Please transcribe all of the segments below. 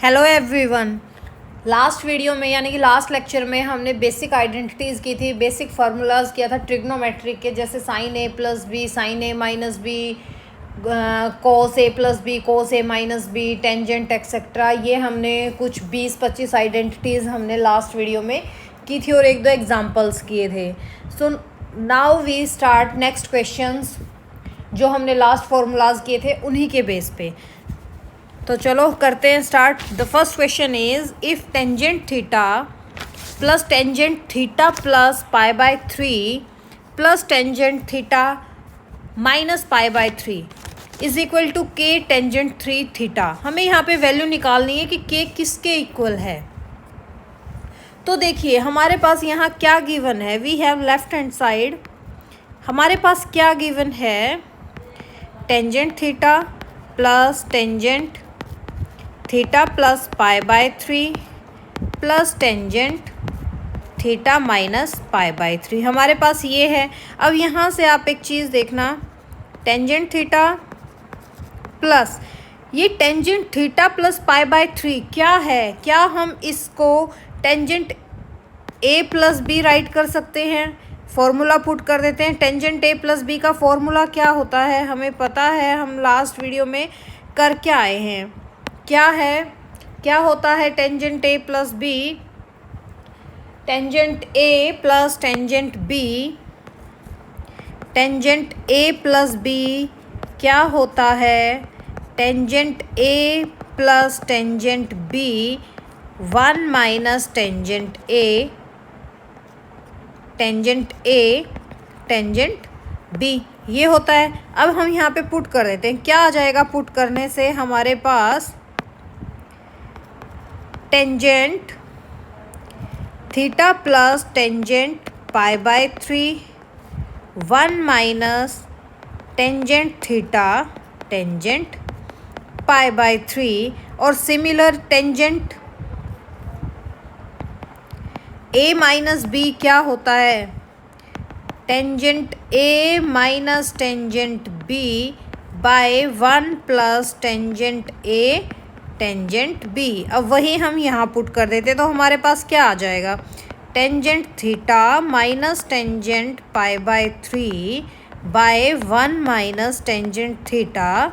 Hello everyone. Last video में यानी कि लास्ट लेक्चर में हमने बेसिक आइडेंटिटीज़ की थी, बेसिक फार्मूलाज किया था ट्रिग्नोमेट्रिक के, जैसे sign a plus B, sign a minus B, cos A plus B, cos A minus B, tangent etcetera. ये हमने कुछ 20-25 आइडेंटिटीज़ हमने लास्ट वीडियो में की थी और एक दो एग्जांपल्स किए थे। So now we start next questions जो हमने लास्ट फार्मूलाज किए थे उन्हीं के बेस पे। तो चलो करते हैं start. The first question is if tangent theta plus pi by 3 plus tangent theta minus pi by 3 is equal to k tangent 3 theta. हमें यहाँ पे वैल्यू निकालनी है कि के किसके इक्वल है। तो देखिए हमारे पास यहाँ क्या गिवन है। We have left hand side, हमारे पास क्या गिवन है, tangent theta plus tangent theta plus pi by 3 plus tangent theta minus pi by 3 हमारे पास ये है। अब यहाँ से आप एक चीज़ देखना, टेंजेंट थीटा प्लस ये tangent theta plus pi by 3 क्या है, क्या हम इसको tangent A plus B write कर सकते हैं। फॉर्मूला पुट कर देते हैं। टेंजेंट ए प्लस बी का फॉर्मूला क्या होता है हमें पता है, हम लास्ट वीडियो में कर क्या आए हैं। क्या है, क्या होता है tangent A plus B, tangent A plus tangent B, tangent A plus B क्या होता है, tangent A plus tangent B 1 minus tangent A, tangent A tangent B, ये होता है। अब हम यहाँ पे पुट कर देते हैं। क्या आ जाएगा पुट करने से, हमारे पास tangent theta plus tangent pi by 3 1 minus tangent theta tangent pi by 3 और similar tangent a minus b क्या होता है, tangent a minus tangent b by 1 plus tangent A tangent b. अब वही हम यहाँ पुट कर देते तो हमारे पास क्या आ जाएगा, tangent theta minus tangent pi by 3 by 1 minus tangent theta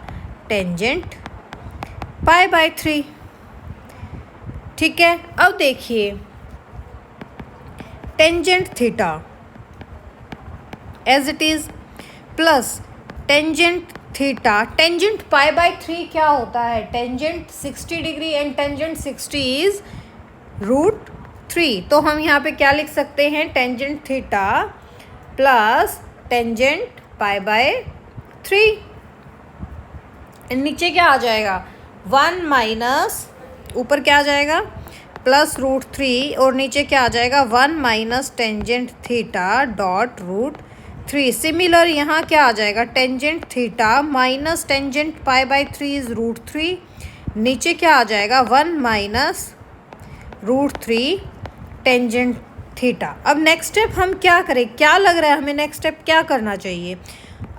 tangent pi by 3। ठीक है। अब देखिए tangent theta as it is plus tangent theta, tangent pi by 3 क्या होता है, tangent 60 degree and tangent 60 is √3। तो हम यहाँ पे क्या लिख सकते हैं, tangent theta plus tangent pi by 3, नीचे क्या आ जाएगा 1 माइनस, ऊपर क्या आ जाएगा प्लस √3 और नीचे क्या आ जाएगा 1 minus tangent theta dot √3। Similar यहाँ क्या आ जाएगा, tangent theta minus tangent pi by 3 is √3, नीचे क्या आ जाएगा 1 माइनस √3 टेंजेंट थीटा। अब नेक्स्ट स्टेप हम क्या करें, क्या लग रहा है हमें नेक्स्ट स्टेप क्या करना चाहिए।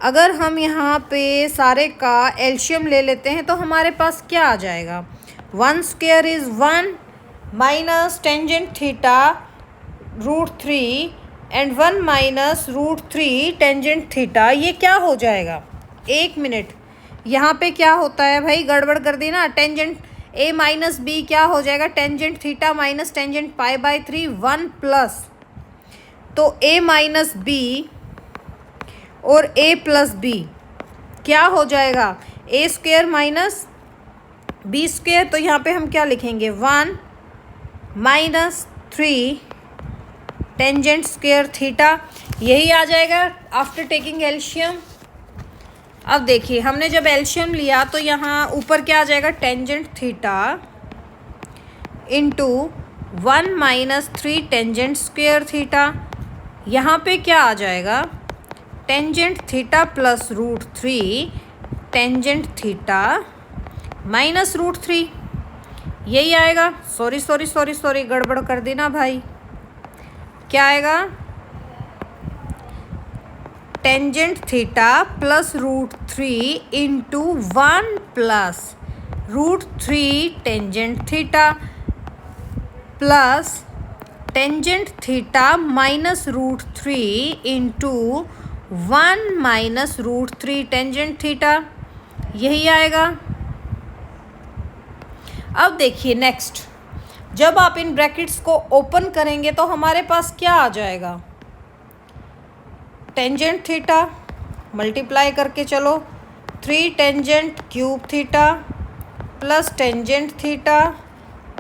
अगर हम यहाँ पे सारे का एलशियम ले लेते हैं तो हमारे पास क्या आ जाएगा, 1 square is 1 minus tangent theta √3 and 1 minus √3 tangent theta, ये क्या हो जाएगा, एक मिनट यहाँ पे क्या होता है भाई, गड़बड़ कर दी ना। टेंजेंट ए माइनस बी क्या हो जाएगा, tangent theta minus tangent pi by 3 1 plus, तो ए माइनस बी और ए प्लस बी क्या हो जाएगा, ए स्क्वायर माइनस बी स्क्वायर। तो यहाँ पे हम क्या लिखेंगे 1 माइनस 3 टेंजेंट स्क्वायर थीटा, यही आ जाएगा आफ्टर टेकिंग एलशियम। अब देखिए हमने जब एलशियम लिया तो यहाँ ऊपर क्या आ जाएगा, tangent theta into 1 minus 3 tangent square theta, यहाँ पे क्या आ जाएगा tangent theta plus √3 tangent theta minus √3, यही आएगा। सॉरी गड़बड़ कर दी ना भाई। क्या आएगा, tangent theta plus √3 into 1 plus √3 tangent theta plus tangent theta minus √3 into 1 minus √3 tangent theta, यही आएगा। अब देखिए नेक्स्ट, जब आप इन ब्रैकेट्स को ओपन करेंगे तो हमारे पास क्या आ जाएगा, टेंजेंट थीटा मल्टीप्लाई करके चलो 3 tangent cube theta plus tangent theta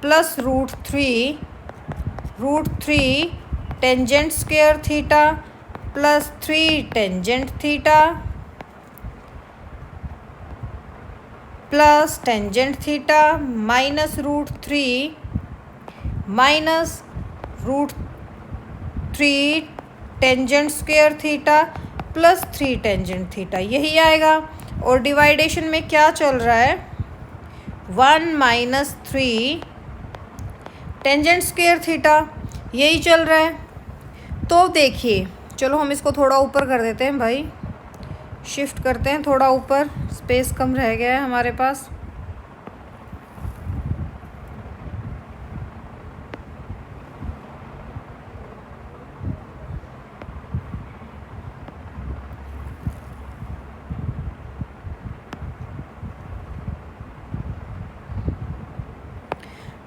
plus √3 tangent square theta plus 3 tangent theta plus tangent theta minus √3 minus √3 tangent square theta plus 3 tangent theta, यही आएगा। और डिवाइडेशन में क्या चल रहा है, 1 माइनस 3 टेंजेंट स्क्वायर थीटा, यही चल रहा है। तो देखिए चलो हम इसको थोड़ा ऊपर कर देते हैं भाई, शिफ्ट करते हैं थोड़ा ऊपर, स्पेस कम रह गया है हमारे पास।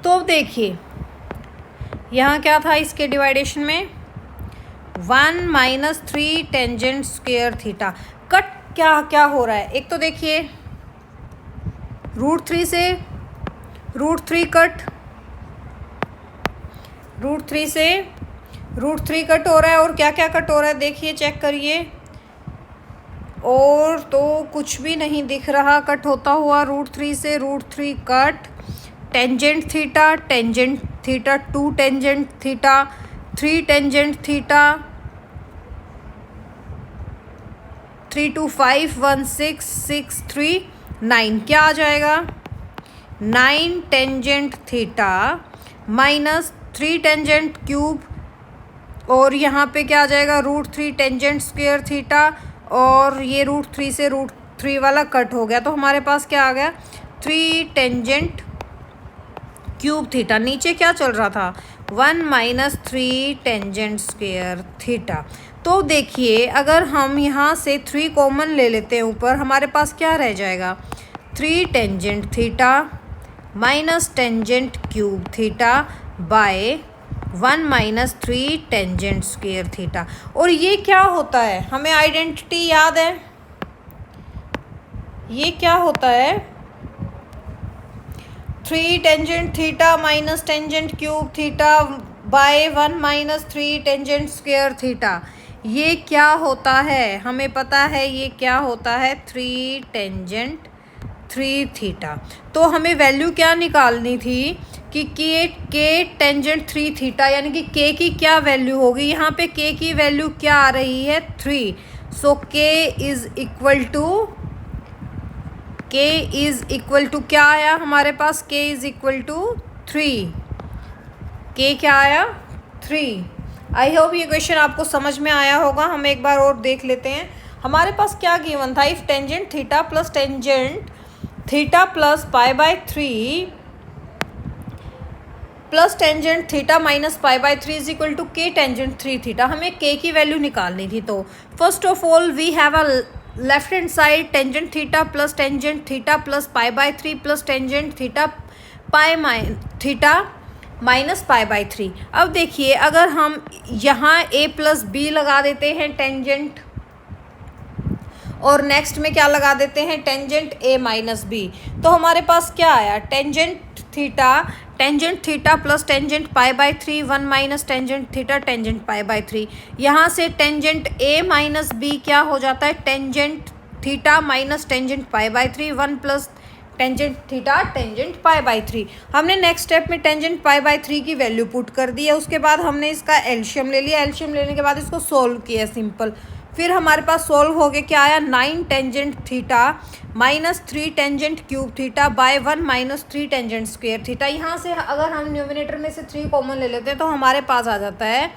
तो देखिए यहाँ क्या था इसके डिवाइडेशन में, 1 minus 3 tangent square theta. Cut क्या क्या हो रहा है, एक तो देखिए √3 से √3 कट, √3 से √3 कट हो रहा है। और क्या क्या कट हो रहा है देखिए, चेक करिए, और तो कुछ भी नहीं दिख रहा कट होता हुआ। √3 से √3 cut, tangent theta 2 tangent theta 3 tangent theta 3 2 5 1 6 6 3 9, क्या आ जाएगा, 9 tangent theta minus 3 tangent cube, और यहाँ पे क्या आ जाएगा, √3 टेंजेंट स्क्वायर थीटा, और ये √3 से √3 वाला कट हो गया, तो हमारे पास क्या आ गया, 3 टेंजेंट क्यूब थीटा। नीचे क्या चल रहा था, 1 माइनस 3 टेंजेंट स्क्वायर थीटा। तो देखिए अगर हम यहाँ से 3 कॉमन ले लेते हैं ऊपर, हमारे पास क्या रह जाएगा, 3 tangent theta minus tangent cube theta by 1 minus 3 tangent square theta. और ये क्या होता है, हमें आइडेंटिटी याद है, ये क्या होता है, 3 tangent theta minus tangent cube theta by 1 minus 3 tangent square theta. ये क्या होता है, हमें पता है ये क्या होता है, 3 टेंजेंट 3 थीटा। तो हमें वैल्यू क्या निकालनी थी कि के टेंजेंट 3 थीटा, यानी कि के की क्या वैल्यू होगी, यहाँ पे के की वैल्यू क्या आ रही है, 3। सो के इज़ इक्वल टू क्या आया हमारे पास, के इज़ इक्वल टू 3, के क्या आया, 3। आई होप ये क्वेश्चन आपको समझ में आया होगा। हम एक बार और देख लेते हैं, हमारे पास क्या गिवन था, if tangent theta plus tangent theta plus π/3 plus tangent theta minus π/3 is equal to k tangent 3 theta. हमें के की वैल्यू निकालनी थी। तो first of all we have a left hand side tangent theta plus π/3 plus tangent theta theta minus π/3। अब देखिए अगर हम यहाँ a प्लस बी लगा देते हैं टेंजेंट, और नेक्स्ट में क्या लगा देते हैं, टेंजेंट a माइनस बी, तो हमारे पास क्या आया, tangent theta plus tangent π/3 1 minus tangent theta tangent π/3। यहाँ से टेंजेंट a माइनस बी क्या हो जाता है, tangent theta minus tangent π/3 1 plus tangent theta tangent π/3। हमने नेक्स्ट स्टेप में टेंजेंट π/3 की वैल्यू पुट कर दी है। उसके बाद हमने इसका एलशियम ले लिया, एलशियम लेने के बाद इसको सोल्व किया सिंपल। फिर हमारे पास सोल्व हो गया, क्या आया, 9 tangent theta minus 3 tangent cube theta by 1 minus 3 tangent square theta. यहाँ से अगर हम न्यूमिनेटर में से 3 कॉमन ले लेते हैं तो हमारे पास आ जाता है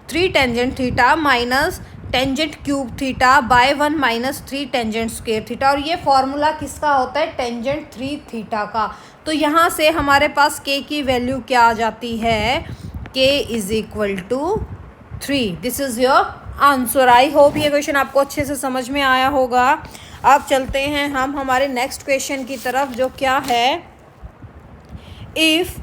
3 tangent theta minus tangent cube theta by 1 minus 3 tangent square theta. और ये फॉर्मूला किसका होता है? टेंजेंट 3 थीटा का। तो यहाँ से हमारे पास के की वैल्यू क्या आ जाती है? K is equal to 3। This is your answer. I hope ये क्वेश्चन आपको अच्छे से समझ में आया होगा। अब चलते हैं हम हमारे नेक्स्ट क्वेश्चन की तरफ, जो क्या है, इफ़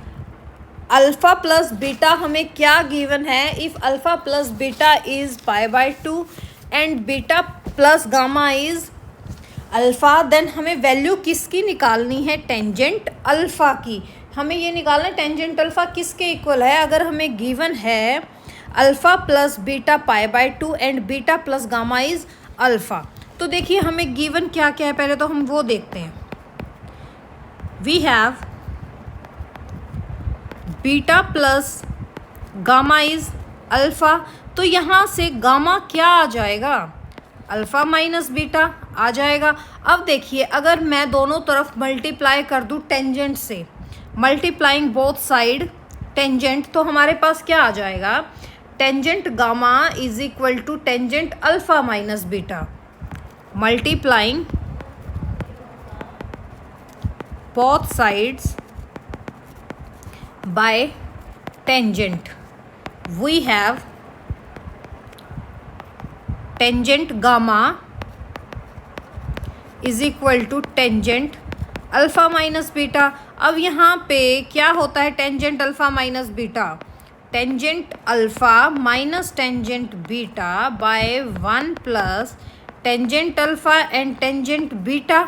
अल्फ़ा प्लस बीटा हमें क्या गिवन है? If alpha plus beta is π/2 and beta plus gamma is alpha, then हमें वैल्यू किसकी निकालनी है? टेंजेंट अल्फ़ा की। हमें ये निकालना है टेंजेंट अल्फ़ा किसके इक्वल है। अगर हमें गिवन है alpha plus beta π/2 and beta plus gamma is alpha, तो देखिए हमें गिवन क्या क्या है, पहले तो हम वो देखते हैं। We have beta plus gamma is alpha, तो यहाँ से गामा क्या आ जाएगा? अल्फ़ा माइनस बीटा आ जाएगा। अब देखिए अगर मैं दोनों तरफ मल्टीप्लाई कर दूँ टेंजेंट से, मल्टीप्लाइंग बोथ साइड टेंजेंट, तो हमारे पास क्या आ जाएगा? Tangent gamma is equal to tangent alpha minus beta, multiplying both sides by tangent, we have tangent gamma is equal to tangent alpha minus beta. अब यहाँ पे क्या होता है tangent alpha minus beta? Tangent alpha minus tangent beta by 1 plus tangent alpha and tangent beta.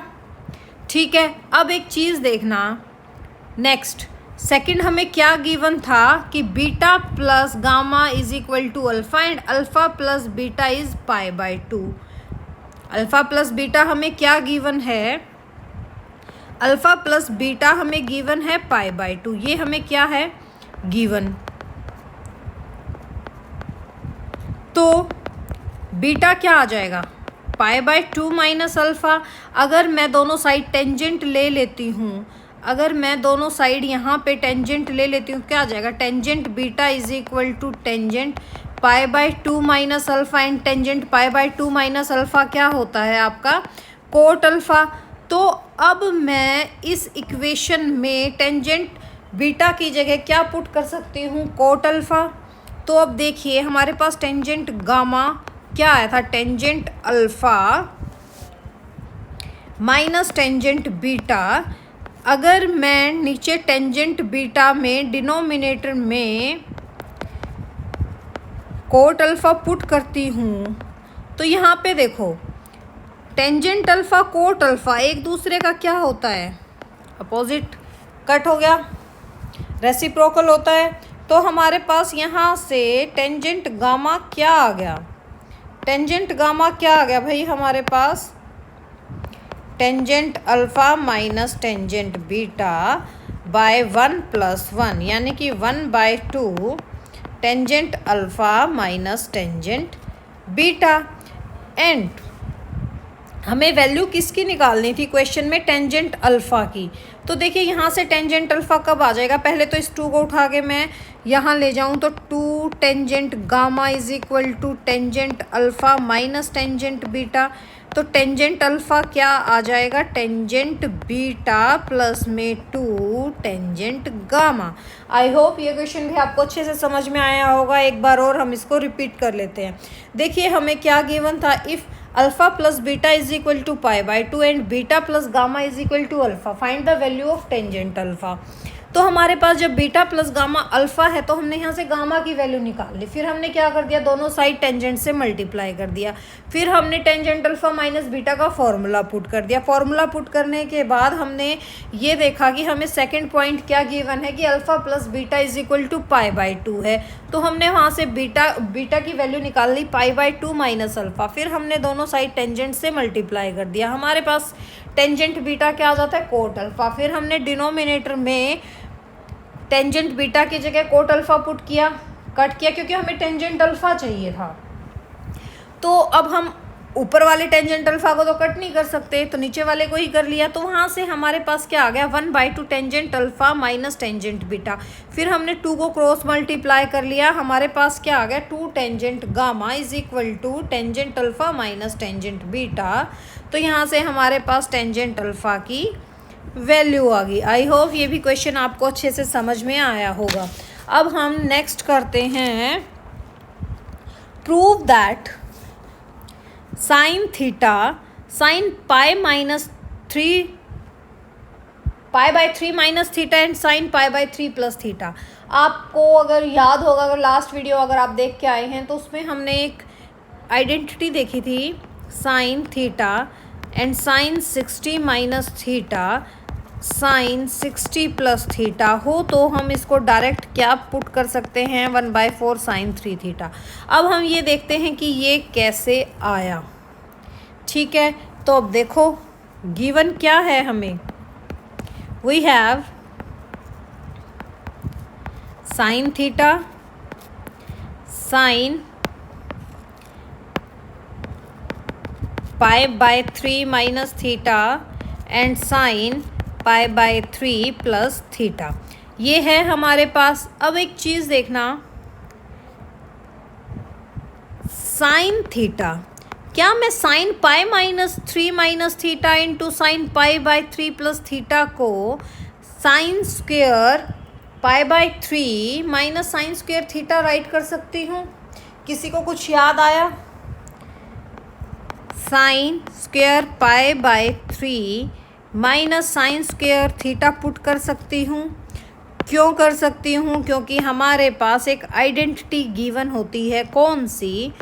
ठीक है, अब एक चीज़ देखना, नेक्स्ट सेकंड हमें क्या गिवन था कि beta plus gamma is equal to alpha and alpha plus beta is π/2। Alpha plus beta हमें क्या गिवन है? अल्फ़ा प्लस बीटा हमें गिवन है π/2। ये हमें क्या है? गिवन। तो बीटा क्या आ जाएगा? π/2 माइनस अल्फ़ा। अगर मैं दोनों साइड टेंजेंट ले लेती हूँ, अगर मैं दोनों साइड यहाँ पे टेंजेंट ले लेती हूँ, क्या आ जाएगा? Tangent beta is equal to tangent π/2 minus alpha and tangent π/2 minus alpha क्या होता है आपका? Cot alpha. तो अब मैं इस इक्वेशन में टेंजेंट बीटा की जगह क्या पुट कर सकती हूँ? Cot alpha. तो अब देखिए हमारे पास टेंजेंट गामा क्या आया था? Tangent alpha minus tangent beta. अगर मैं नीचे टेंजेंट बीटा में डिनोमिनेटर में कोट अल्फ़ा पुट करती हूँ, तो यहाँ पे देखो टेंजेंट अल्फ़ा कोट अल्फ़ा एक दूसरे का क्या होता है? अपोजिट। कट हो गया, रेसिप्रोकल होता है। तो हमारे पास यहाँ से टेंजेंट गामा क्या आ गया? टेंजेंट गामा क्या आ गया भाई हमारे पास? Tangent alpha minus tangent beta by 1 plus 1, यानी कि 1/2 tangent alpha minus tangent beta. And हमें वैल्यू किसकी निकालनी थी क्वेश्चन में? टेंजेंट अल्फ़ा की। तो देखिए यहाँ से टेंजेंट अल्फ़ा कब आ जाएगा? पहले तो इस 2 को उठा के मैं यहाँ ले जाऊँ तो 2 tangent gamma is equal to tangent alpha minus tangent beta. तो टेंजेंट अल्फ़ा क्या आ जाएगा? टेंजेंट बीटा प्लस में 2 टेंजेंट गामा। आई होप ये क्वेश्चन भी आपको अच्छे से समझ में आया होगा। एक बार और हम इसको रिपीट कर लेते हैं। देखिए हमें क्या गिवन था? If alpha plus beta is equal to π/2 and beta plus gamma is equal to alpha, find the value of tangent alpha. तो हमारे पास जब बीटा प्लस गामा अल्फ़ा है तो हमने यहाँ से गामा की वैल्यू निकाल ली। फिर हमने क्या कर दिया? दोनों साइड टेंजेंट से मल्टीप्लाई कर दिया। फिर हमने टेंजेंट अल्फ़ा माइनस बीटा का फॉर्मूला पुट कर दिया। फॉर्मूला पुट करने के बाद हमने ये देखा कि हमें सेकंड पॉइंट क्या गिवन है कि alpha plus beta is equal to π/2 है। तो हमने वहाँ से बीटा की वैल्यू निकाल ली π/2 माइनस अल्फ़ा। फिर हमने दोनों साइड टेंजेंट से मल्टीप्लाई कर दिया। हमारे पास टेंजेंट बीटा क्या आ जाता है? Cot alpha. फिर हमने डिनोमिनेटर में टेंजेंट बीटा की जगह कोट अल्फ़ा पुट किया, कट किया, क्योंकि हमें टेंजेंट अल्फ़ा चाहिए था। तो अब हम ऊपर वाले टेंजेंट अल्फा को तो कट नहीं कर सकते, तो नीचे वाले को ही कर लिया। तो वहाँ से हमारे पास क्या आ गया, 1/2 tangent alpha minus tangent beta. फिर हमने 2 को क्रॉस मल्टीप्लाई कर लिया, हमारे पास क्या आ गया, 2 tangent gamma is equal to tangent alpha minus tangent beta. तो यहाँ से हमारे पास टेंजेंट अल्फा की वैल्यू आ गई। आई होप ये भी क्वेश्चन आपको अच्छे से समझ में आया होगा। अब हम नेक्स्ट करते हैं, prove that sine theta sine pi minus 3 पाई/3 माइनस थीटा एंड साइन पाई/3 प्लस थीटा। आपको अगर याद होगा, अगर लास्ट वीडियो अगर आप देख के आए हैं तो उसमें हमने एक आइडेंटिटी देखी थी, sine theta and sine 60 minus theta sine 60 plus theta हो तो हम इसको डायरेक्ट क्या पुट कर सकते हैं, 1/4 साइन 3 थीटा। अब हम ये देखते हैं कि ये कैसे आया। ठीक है, तो अब देखो गिवन क्या है हमें, we have sine theta sine पाई/3 माइनस थीटा एंड साइन पाई/3 प्लस थीटा। ये है हमारे पास। अब एक चीज़ देखना, साइन थीटा, क्या मैं साइन पाई/3 माइनस थीटा इंटू साइन पाई/3 प्लस थीटा को साइन स्क्वेयर पाई/3 minus sine square theta right कर सकती हूँ? किसी को कुछ याद आया? साइन स्क्वेयर पाई/3 minus sine square theta put कर सकती हूँ। क्यों कर सकती हूँ? क्योंकि हमारे पास एक आइडेंटिटी गिवन होती है, कौन सी,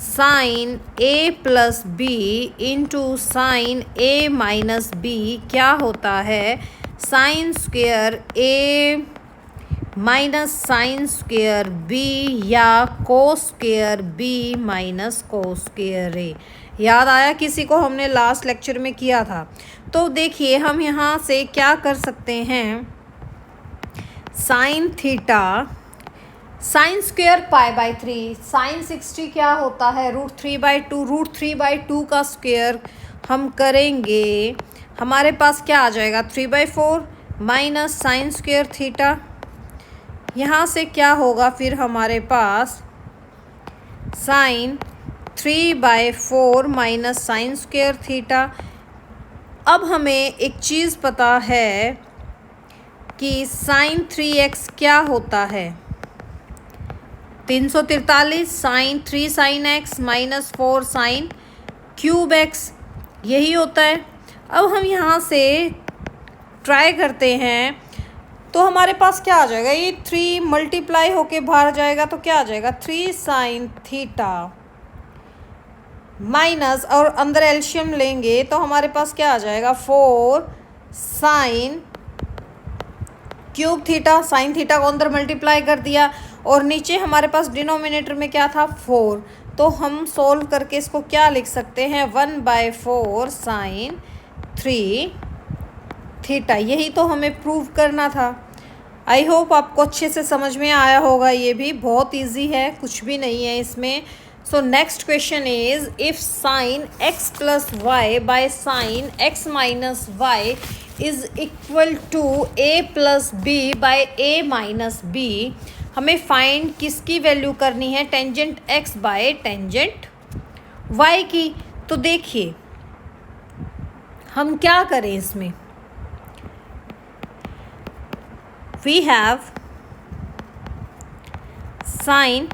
sine a plus b into sine a minus b क्या होता है, sine square a minus sine square b या cos square b minus cos square a. याद आया किसी को? हमने लास्ट लेक्चर में किया था। तो देखिए हम यहाँ से क्या कर सकते हैं, साइन थीटा साइन स्क्वेयर पाई/3 साइन 60 क्या होता है, √3/2 √3/2 का स्क्वेयर हम करेंगे, हमारे पास क्या आ जाएगा, 3/4 माइनस साइन स्क्वेयर थीटा। यहाँ से क्या होगा फिर हमारे पास sine 3/4 minus sine square theta. अब हमें एक चीज़ पता है कि साइन 3x क्या होता है, 343 sine 3 sine x minus 4 sine cube x, यही होता है। अब हम यहाँ से ट्राई करते हैं तो हमारे पास क्या आ जाएगा, ये 3 मल्टीप्लाई होके बाहर जाएगा तो क्या आ जाएगा, 3 साइन थीटा माइनस, और अंदर एल्शियम लेंगे तो हमारे पास क्या आ जाएगा, 4 sine cube theta. Sine theta को अंदर मल्टीप्लाई कर दिया और नीचे हमारे पास डिनोमिनेटर में क्या था, 4। तो हम सोल्व करके इसको क्या लिख सकते हैं, 1/4 साइन 3 थीटा। यही तो हमें प्रूव करना था। आई होप आपको अच्छे से समझ में आया होगा। ये भी बहुत इजी है, कुछ भी नहीं है इसमें। So next question is, if sine x plus y by sine x minus y is equal to a plus b by a minus b, हमें फाइंड किसकी वैल्यू करनी है, tangent x by tangent y की। तो देखिए हम क्या करें इसमें, we have sine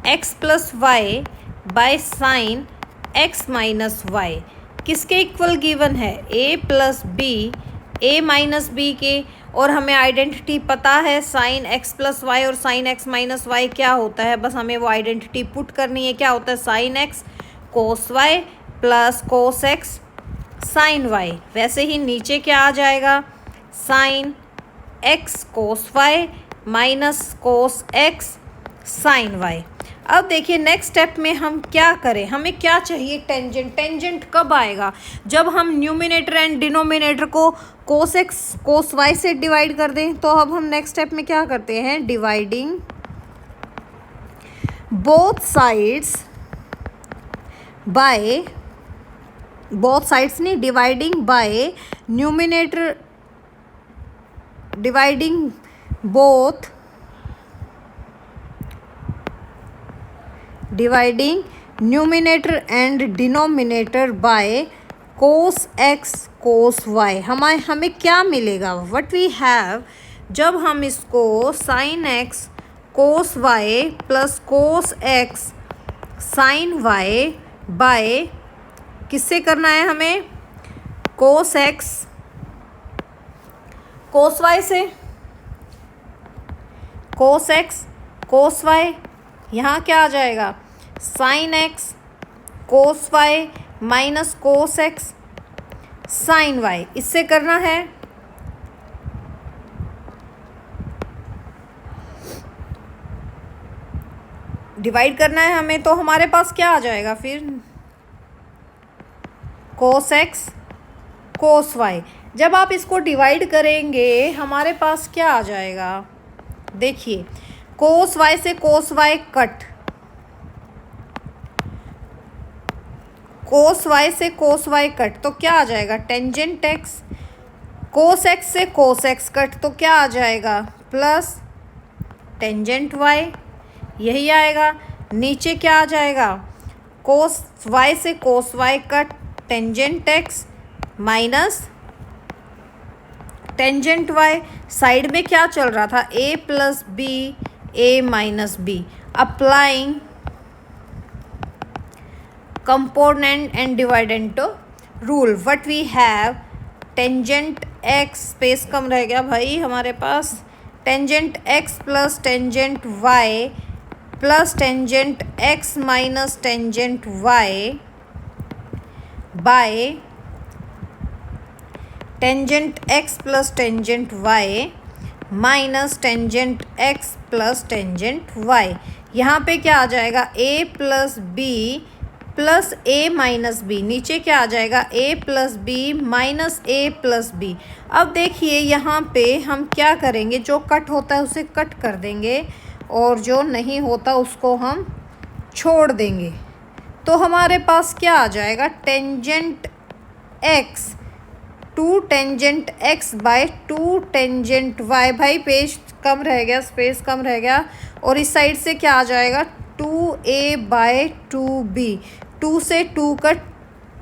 x plus y by sine x minus y किसके इक्वल गिवन है, a plus b a minus b के, और हमें आइडेंटिटी पता है साइन x प्लस वाई और साइन x माइनस वाई क्या होता है, बस हमें वो आइडेंटिटी पुट करनी है। क्या होता है, sine x cos y plus cos x sine y. वैसे ही नीचे क्या आ जाएगा, sine x cos y minus cos x sine y. अब देखिए नेक्स्ट स्टेप में हम क्या करें, हमें क्या चाहिए, टेंजेंट। टेंजेंट कब आएगा, जब हम न्यूमिनेटर एंड डिनोमिनेटर को कोस x कोस y से डिवाइड कर दें। तो अब हम नेक्स्ट स्टेप में क्या करते हैं, dividing both sides by, both sides नहीं, dividing by numerator, dividing both, dividing numerator and denominator by cos x cos y. हमें क्या मिलेगा, व्हाट वी हैव, जब हम इसको sine x cos y plus cos x sine y by किससे करना है हमें, कोस एक्स कोस वाई से, कोस एक्स कोस वाई, यहाँ क्या आ जाएगा, sine x cos y minus cos x sine y, इससे करना है। डिवाइड करना है हमें, तो हमारे पास क्या आ जाएगा फिर, कोस एक्स कोस वाई। जब आप इसको डिवाइड करेंगे हमारे पास क्या आ जाएगा, देखिए कोस वाई से कोस वाई कट, कोस वाई से कोस वाई कट, तो क्या आ जाएगा, टेंजेंट एक्स, कोस एक्स से कोस एक्स कट, तो क्या आ जाएगा, प्लस टेंजेंट वाई, यही आएगा। नीचे क्या आ जाएगा, कोस वाई से cos y cut tangent x minus tangent y. Side में क्या चल रहा था, a plus b a minus b, applying component and dividend rule, what we have, tangent x, space कम रह गया भाई हमारे पास, tangent x plus tangent y plus tangent x minus tangent y by tangent x plus tangent y minus tangent x plus tangent y. यहाँ पे क्या आ जाएगा, ए प्लस बी प्लस ए माइनस बी, नीचे क्या आ जाएगा, ए प्लस बी माइनस ए plus B. अब देखिए यहाँ पे हम क्या करेंगे, जो कट होता है उसे कट कर देंगे और जो नहीं होता उसको हम छोड़ देंगे। तो हमारे पास क्या आ जाएगा, tangent x two tangent x by two tangent y. भाई पेज कम रह गया, स्पेस कम रह गया, और इस साइड से क्या आ जाएगा, 2a बाय 2b, 2 से 2 कट,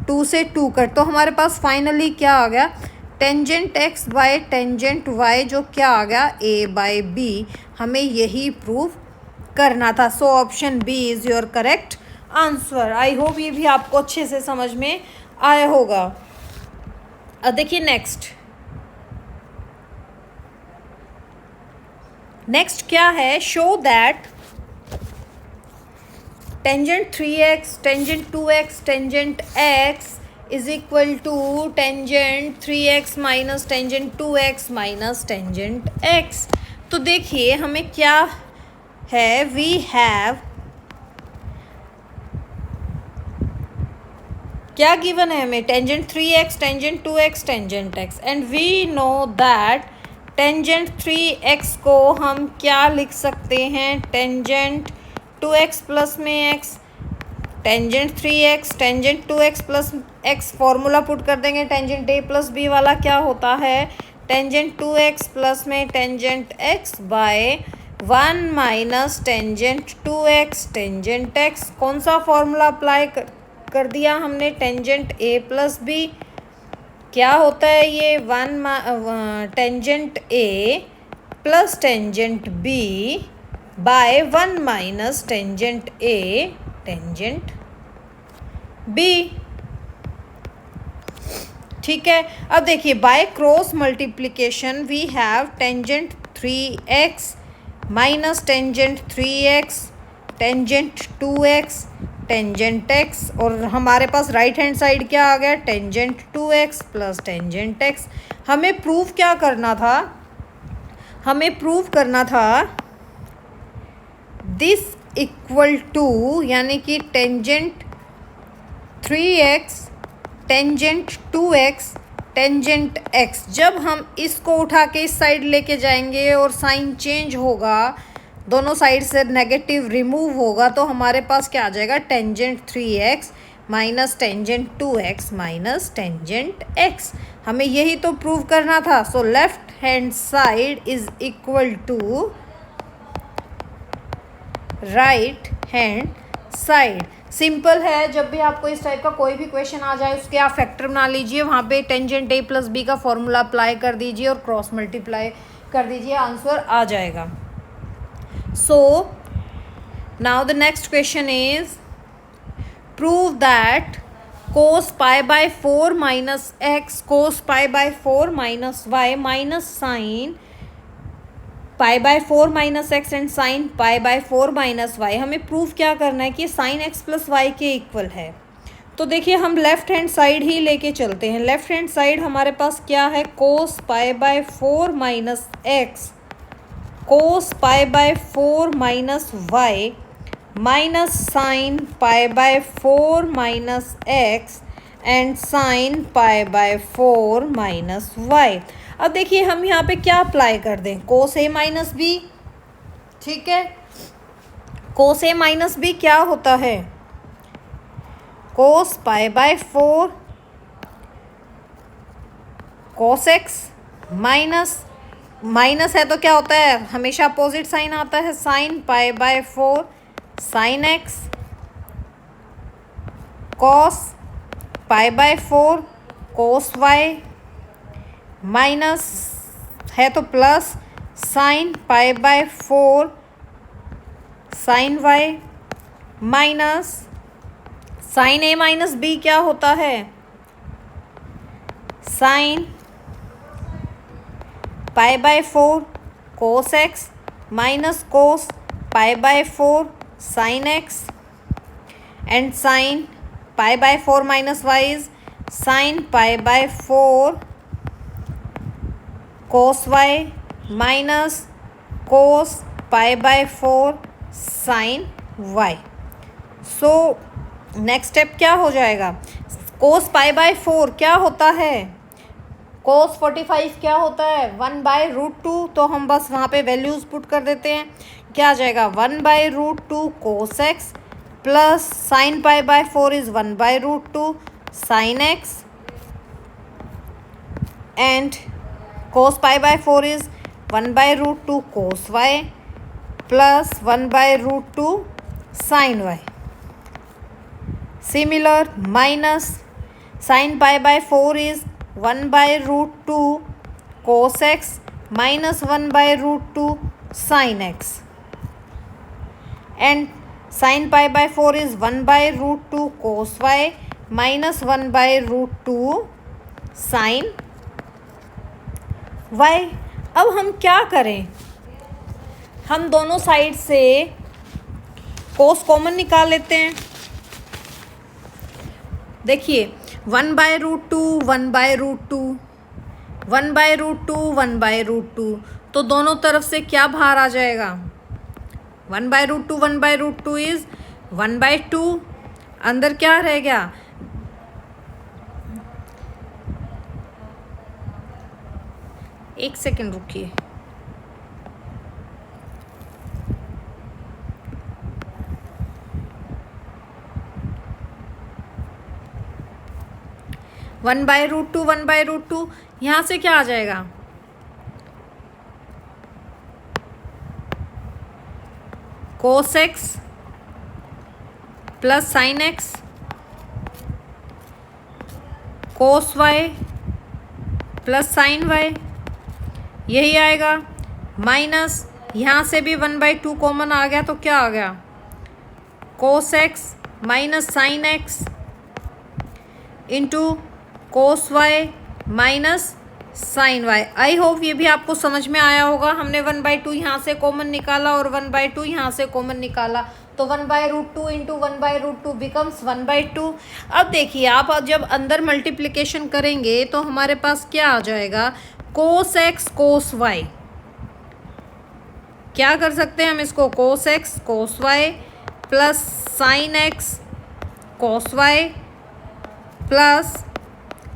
2 से 2 कट, तो हमारे पास फाइनली क्या आ गया, tangent x by tangent y, जो क्या आ गया, a बाय b। हमें यही प्रूव करना था। So option B is your correct answer. I hope ये भी आपको अच्छे से समझ में आया होगा। अब देखिए नेक्स्ट क्या है, show that tangent 3x tangent 2x tangent x is equal to tangent 3x minus tangent 2x minus tangent x। तो देखिए हमें क्या है, वी हैव, क्या गिवन है हमें, tangent 3x tangent 2x tangent x, and we know that tangent 3x को हम क्या लिख सकते हैं, टेंजेंट 2x प्लस में x, tangent 3x tangent 2x plus x, formula put कर देंगे, टेंजेंट a प्लस b वाला क्या होता है, टेंजेंट 2x प्लस में tangent x by 1 minus tangent 2x tangent x। कौन सा फॉर्मूला अप्लाई कर दिया हमने, टेंजेंट a प्लस b, क्या होता है ये, 1 tangent a plus tangent b by 1 minus tangent a tangent b। ठीक है, अब देखिए by cross multiplication we have tangent 3x minus tangent 3x tangent 2x tangent x, और हमारे पास राइट हैंड साइड क्या आ गया, tangent 2x plus tangent x। हमें प्रूव क्या करना था, हमें प्रूव करना था दिस इक्वल टू, यानी कि tangent 3x tangent 2x tangent x। जब हम इसको उठा के इस साइड लेके जाएंगे और साइन चेंज होगा, दोनों साइड से नेगेटिव रिमूव होगा, तो हमारे पास क्या आ जाएगा, tangent 3x minus tangent 2x minus tangent x। हमें यही तो प्रूव करना था। So left hand side is equal to right hand side. Simple है, जब भी आपको इस टाइप का कोई भी क्वेश्चन आ जाए उसके आप फैक्टर बना लीजिए, वहाँ पे टेंजेंट a प्लस बी का फॉर्मूला अप्लाई कर दीजिए और क्रॉस मल्टीप्लाई कर दीजिए, आंसर आ जाएगा। So now the next question is prove that cos pi by 4 minus x cos pi by 4 minus y minus sin pi by 4 minus x and sin pi by 4 minus y। हमें proof क्या करना है कि sin x plus Y के equal है। तो देखिए हम लेफ्ट हैंड साइड ही लेके चलते हैं। लेफ्ट हैंड साइड हमारे पास क्या है, cos pi by 4 minus x cos pi by 4 minus y minus sine pi by 4 minus x and sine pi by 4 minus y. अब देखिए हम यहाँ पे क्या अप्लाई कर दें, कोस ए माइनस बी। ठीक है, कोस ए माइनस बी क्या होता है, cos pi by 4 cos x minus है तो क्या होता है, हमेशा अपोजिट साइन आता है, sine pi by 4 sine x cos pi by 4 cos y minus है तो plus sine pi by 4 sine y minus sine a minus b क्या होता है, sine pi by 4 cos x minus cos pi by 4 sin x and sin pi by 4 minus y is sin pi by 4 cos y minus cos pi by 4 sin y। So next step क्या हो जाएगा, cos pi by 4 क्या होता है, cos 45 क्या होता है 1/√2। तो हम बस वहाँ पे वैल्यूज़ पुट कर देते हैं, क्या आ जाएगा 1/√2 cos x plus sine pi by 4 इज 1/√2 sine x and cos pi by 4 इज 1/√2 cos y plus 1/√2 sine y. Similar minus sine pi by 4 इज 1/√2 cos x minus 1/√2 sine x and sin pi by 4 is 1/√2 cos y minus 1/√2 sin y। अब हम क्या करें, हम दोनों side से cos common निकाल लेते हैं। देखिए 1/√2 1/√2 1/√2 1/√2, तो दोनों तरफ से क्या बाहर आ जाएगा, 1/√2 1/√2 इज 1/2, अंदर क्या रह गया, एक सेकेंड रुकिए, वन बाय रूट टू यहाँ से क्या आ जाएगा, cos x plus sine x cos y plus sine y, यही आएगा। माइनस यहाँ से भी 1/2 कॉमन आ गया तो क्या आ गया, cos x minus sine x into cos y minus sine y. I hope ये भी आपको समझ में आया होगा। हमने 1/2 यहाँ से कॉमन निकाला और 1/2 यहाँ से कॉमन निकाला, तो 1/√2 इंटू 1/√2 बिकम्स 1/2। अब देखिए आप जब अंदर मल्टीप्लिकेशन करेंगे तो हमारे पास क्या आ जाएगा, कोस एक्स कोस वाई। क्या कर सकते हैं हम इसको, cos x cos y plus sine x cos y plus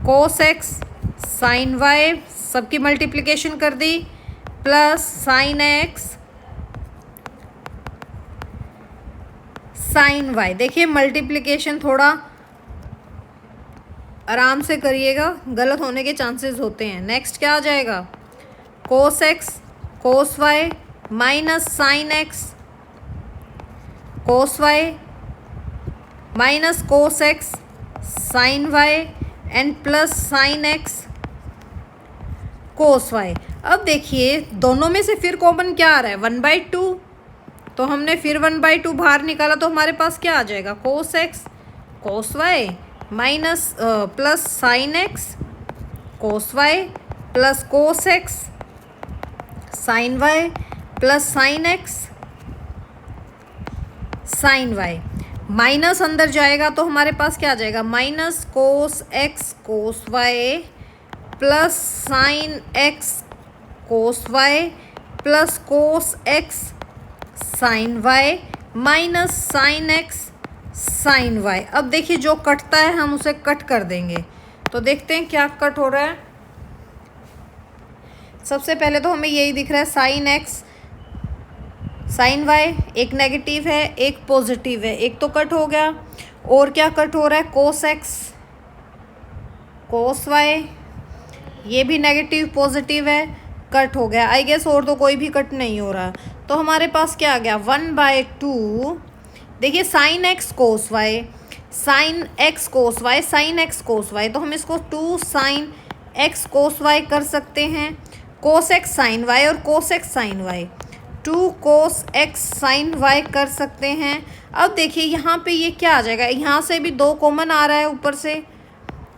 cos x sine y, सबकी मल्टीप्लिकेशन कर दी, plus sine x sine y. देखिए मल्टीप्लिकेशन थोड़ा आराम से करिएगा, गलत होने के चांसेस होते हैं। नेक्स्ट क्या आ जाएगा, cos x cos y minus sine x cos y minus cos x sine y and plus sine x cos y. अब देखिए दोनों में से फिर कॉमन क्या आ रहा है, 1/2, तो हमने फिर 1/2 बाहर निकाला तो हमारे पास क्या आ जाएगा, cos x cos y minus plus sine x cos y plus cos x sine y plus sine x sine y. Minus अंदर जाएगा तो हमारे पास क्या आ जाएगा, minus cos x cos y plus sine x cos y plus cos x sine y minus sine x sine y. अब देखिए जो कटता है हम उसे कट कर देंगे, तो देखते हैं क्या कट हो रहा है। सबसे पहले तो हमें यही दिख रहा है साइन एक्स साइन वाई, एक नेगेटिव है एक पॉजिटिव है, एक तो कट हो गया। और क्या कट हो रहा है, कोस एक्स कोस वाई, ये भी नेगेटिव पॉजिटिव है, कट हो गया। आई गेस और तो कोई भी कट नहीं हो रहा, तो हमारे पास क्या आ गया, 1/2। देखिए sign x cos Y sign x cos Y sign x cos Y, तो हम इसको 2 साइन एक्स कोस वाई कर सकते हैं। कोस एक्स साइन वाई और cos x sine y 2 cos x sine y कर सकते हैं। अब देखिए यहाँ पे ये क्या आ जाएगा, यहाँ से भी 2 कॉमन आ रहा है ऊपर से,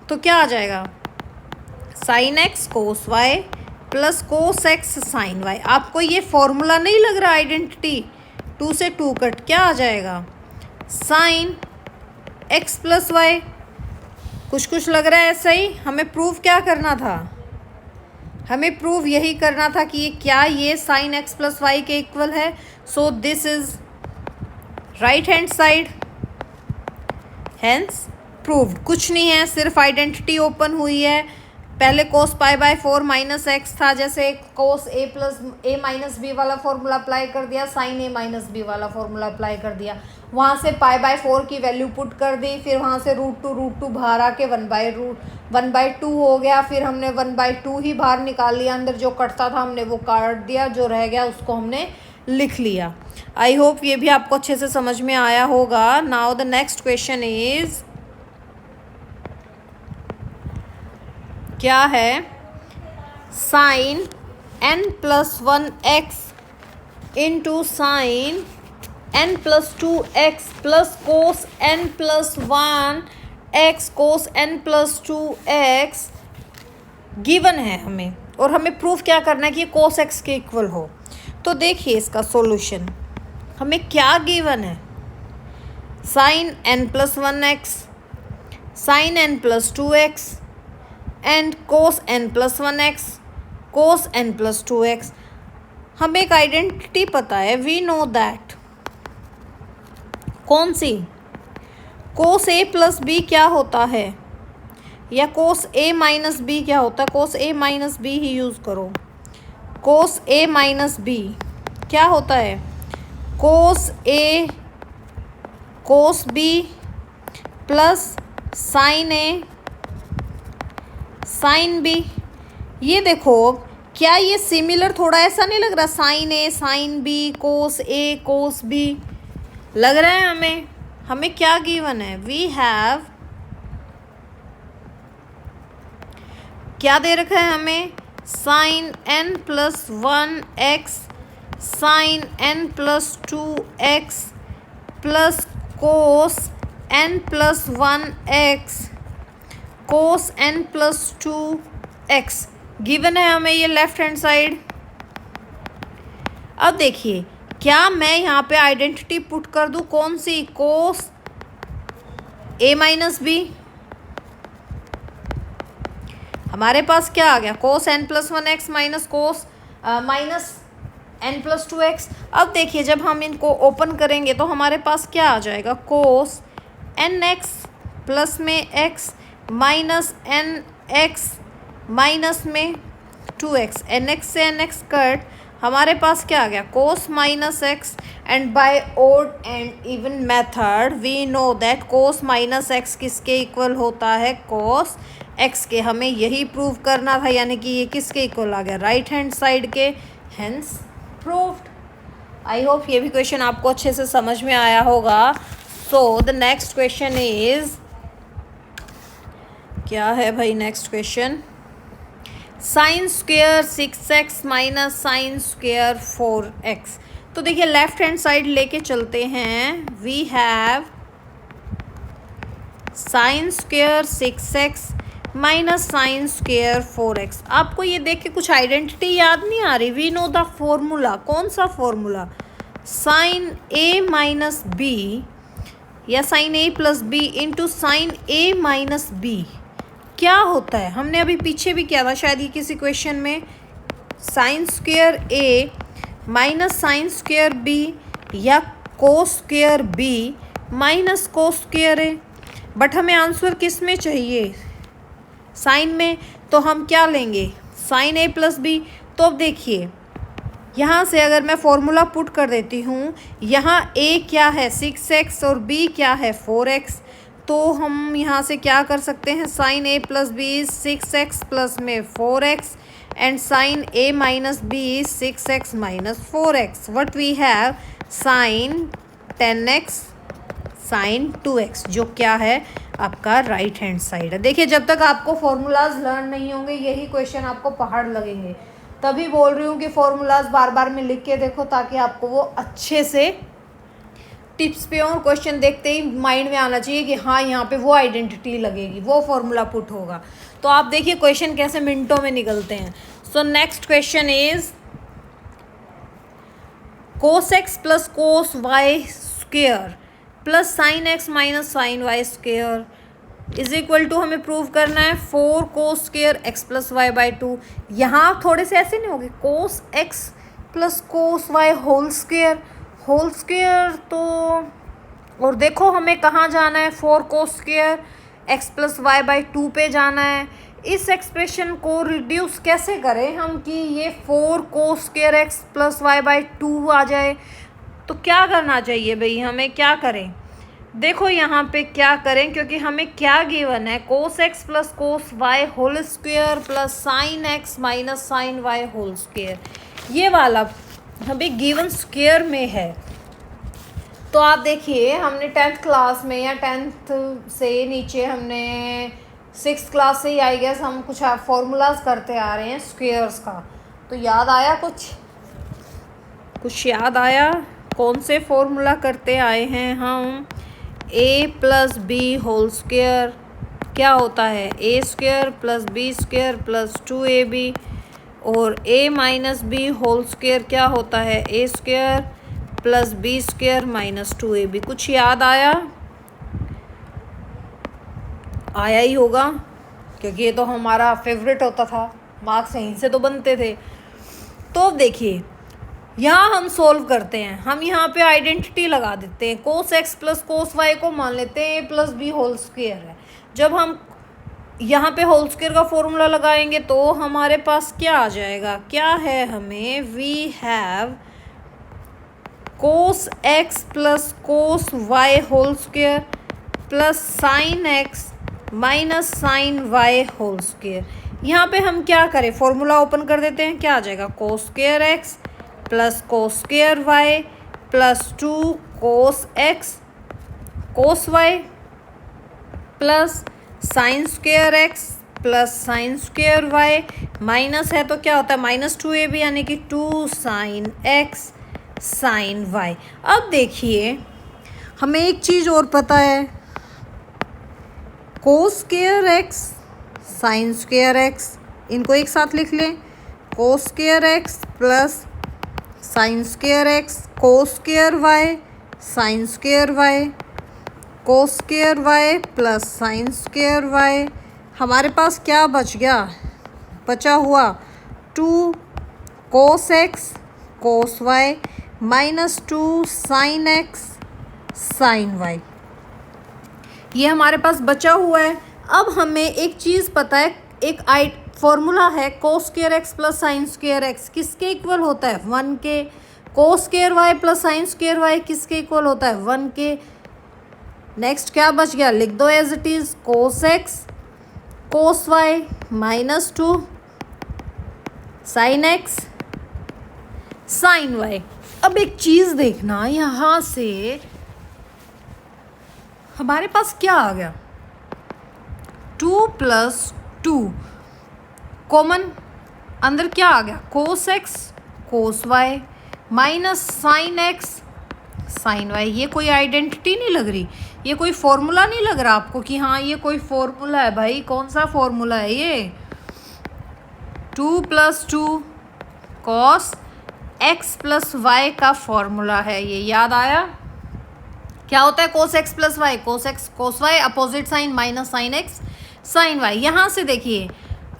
तो क्या आ जाएगा, sine x cos y plus cos x sine y. आपको ये फॉर्मूला नहीं लग रहा आइडेंटिटी, 2 से 2 कट, क्या आ जाएगा, साइन एक्स प्लस वाई। कुछ लग रहा है ऐसा ही। हमें प्रूव क्या करना था, हमें प्रूव यही करना था कि ये क्या ये साइन एक्स प्लस वाई के इक्वल है। So this is right hand side, hence proved. कुछ नहीं है, सिर्फ आइडेंटिटी ओपन हुई है। पहले कोस पाई बाय 4 माइनस एक्स था, जैसे कोस ए प्लस ए माइनस बी वाला फॉर्मूला अप्लाई कर दिया, साइन ए माइनस बी वाला फॉर्मूला अप्लाई कर दिया। वहाँ से पाई बाय 4 की वैल्यू पुट कर दी, फिर वहाँ से √2 बाहर आके 1/2 हो गया। फिर हमने 1/2 ही बाहर निकाल लिया, अंदर जो कटता था हमने वो काट दिया, जो रह गया उसको हमने लिख लिया। आई होप ये भी आपको अच्छे से समझ में आया होगा। Now the next question is, क्या है, sine n+1x into sine n+2x plus cos n+1x cos n+2x given है हमें, और हमें प्रूफ क्या करना है कि ये कोस x के इक्वल हो। तो देखिए इसका सॉल्यूशन, हमें क्या गिवन है, sine n+1x sine n+2x and cos n+1x cos n+2x। हमें एक आइडेंटिटी पता है, वी नो दैट, कौन सी, कोस a प्लस बी क्या होता है, या कोस a माइनस बी क्या होता है, कोस a माइनस बी ही यूज़ करो। कोस a माइनस बी क्या होता है, cos a cos b plus sine a sine b. ये देखो क्या ये सिमिलर थोड़ा ऐसा नहीं लग रहा, साइन ए साइन बी कोस ए कोस बी लग रहा है हमें। हमें क्या गिवन है, वी हैव, क्या दे रखा है हमें, sine n+1x sine n+2x plus cos n+1x cos n+2x given है हमें ये लेफ्ट हैंड साइड। अब देखिए क्या मैं यहाँ पे आइडेंटिटी पुट कर दूँ, कौन सी, कोस a माइनस बी, हमारे पास क्या आ गया, कोस n+1x minus cos minus n+2x। अब देखिए जब हम इनको ओपन करेंगे तो हमारे पास क्या आ जाएगा, कोस nx प्लस में x माइनस nx माइनस में 2x, nx से nx कट, हमारे पास क्या आ गया cos minus x, and by odd and even method we know that cos minus x किसके इक्वल होता है, कोस एक्स के। हमें यही प्रूव करना था, यानी कि ये किसके इक्वल आ गया, राइट हैंड साइड के, हेंस प्रूव्ड। आई होप ये भी क्वेश्चन आपको अच्छे से समझ में आया होगा। So the next question is, क्या है भाई next question, sine square 6x minus sine square 4x। तो देखिए लेफ्ट हैंड साइड लेके चलते हैं, we have sine square 6x minus sine square 4x। आपको ये देख के कुछ आइडेंटिटी याद नहीं आ रही, वी नो द फॉर्मूला, कौन सा formula, sign a minus B या sign a plus b into sine a minus b क्या होता है, हमने अभी पीछे भी किया था शायद ये किसी क्वेश्चन में, sine square a minus sine square b या cos square b minus cos square a. But हमें आंसर किस में चाहिए, साइन में, तो हम क्या लेंगे, साइन ए प्लस बी। तो अब देखिए यहाँ से अगर मैं फॉर्मूला पुट कर देती हूँ, यहाँ ए क्या है 6x और बी क्या है 4x, तो हम यहाँ से क्या कर सकते हैं, sine a plus b 6x plus में 4x and sine a minus b 6x minus 4x। What we have, sine 10x sine 2x, जो क्या है आपका राइट हैंड साइड है। देखिए जब तक आपको फॉर्मूलाज लर्न नहीं होंगे यही क्वेश्चन आपको पहाड़ लगेंगे, तभी बोल रही हूँ कि फॉर्मूलाज बार बार में लिख के देखो ताकि आपको वो अच्छे से टिप्स पे और क्वेश्चन देखते ही माइंड में आना चाहिए कि हाँ यहाँ पे वो आइडेंटिटी लगेगी, वो फॉर्मूला पुट होगा। तो आप देखिए क्वेश्चन कैसे मिनटों में निकलते हैं। So next question is cos x plus cos y square plus sine x minus sine y square is equal to, हमें प्रूव करना है 4 cos square x plus y by 2। यहाँ थोड़े से ऐसे नहीं होंगे, cos x plus cos y whole square तो, और देखो हमें कहाँ जाना है, 4 cos square x plus y by 2 पे जाना है। इस एक्सप्रेशन को रिड्यूस कैसे करें हम कि ये 4 cos square x plus y by 2 आ जाए, तो क्या करना चाहिए भाई, हमें क्या करें, देखो यहाँ पे क्या करें, क्योंकि हमें क्या गिवन है, cos x plus cos y whole square plus sine x minus sine y whole square, ये वाला हमें गिवन स्क्वेयर में है। तो आप देखिए हमने 10th क्लास में या 10th से नीचे हमने 6th क्लास से ही आई गेस हम कुछ फॉर्मूलाज करते आ रहे हैं स्क्वेयर्स का, तो याद आया कुछ याद आया, कौन से फॉर्मूला करते आए हैं हम, a plus b whole square क्या होता है a square plus b square plus 2ab, और a minus b whole square क्या होता है a square plus b square minus 2ab। कुछ याद आया ही होगा क्योंकि ये तो हमारा फेवरेट होता था, मार्क्स यहीं से तो बनते थे। तो देखिए यहाँ हम सोल्व करते हैं, हम यहाँ पे आइडेंटिटी लगा देते हैं, cos x plus cos y को मान लेते हैं a plus b whole square है। जब हम यहाँ पे होल स्क्वेयर का फॉर्मूला लगाएंगे तो हमारे पास क्या आ जाएगा, क्या है हमें, we have cos x plus cos y whole square plus sine x minus sine y whole square. यहाँ पे हम क्या करें, फॉर्मूला ओपन कर देते हैं, क्या आ जाएगा, cos square x plus cos square y plus 2 cos x cos y plus sine square x plus sine square y, minus है तो क्या होता है माइनस 2ab यानी कि 2 साइन एक्स साइन वाई। अब देखिए हमें एक चीज़ और पता है, cos square x sine square x, इनको एक साथ लिख लें, cos square x plus sine square x cos square y sine square y cos square y plus sine square y. हमारे पास क्या बच गया, बचा हुआ 2 cos x cos y minus 2 sine x sine y, ये हमारे पास बचा हुआ है। अब हमें एक चीज़ पता है, फॉर्मूला है cos square x plus sine square x किसके इक्वल होता है 1 के। Cos square y plus sine square y किसके इक्वल होता है 1 के। नेक्स्ट क्या बच गया, लिख दो as it is, cos x cos y minus 2 sine x sine y. अब एक चीज देखना, यहाँ से हमारे पास क्या आ गया 2 + 2 कॉमन, अंदर क्या आ गया cos x cos y minus sine x sine y. ये कोई आइडेंटिटी नहीं लग रही, ये कोई फॉर्मूला नहीं लग रहा आपको कि हाँ ये कोई फॉर्मूला है। भाई कौन सा फॉर्मूला है ये, 2 + 2 कॉस एक्स प्लस वाई का फॉर्मूला है, ये याद आया। क्या होता है cos x plus y, cos x cos y opposite sine minus sine x sine y. यहाँ से देखिए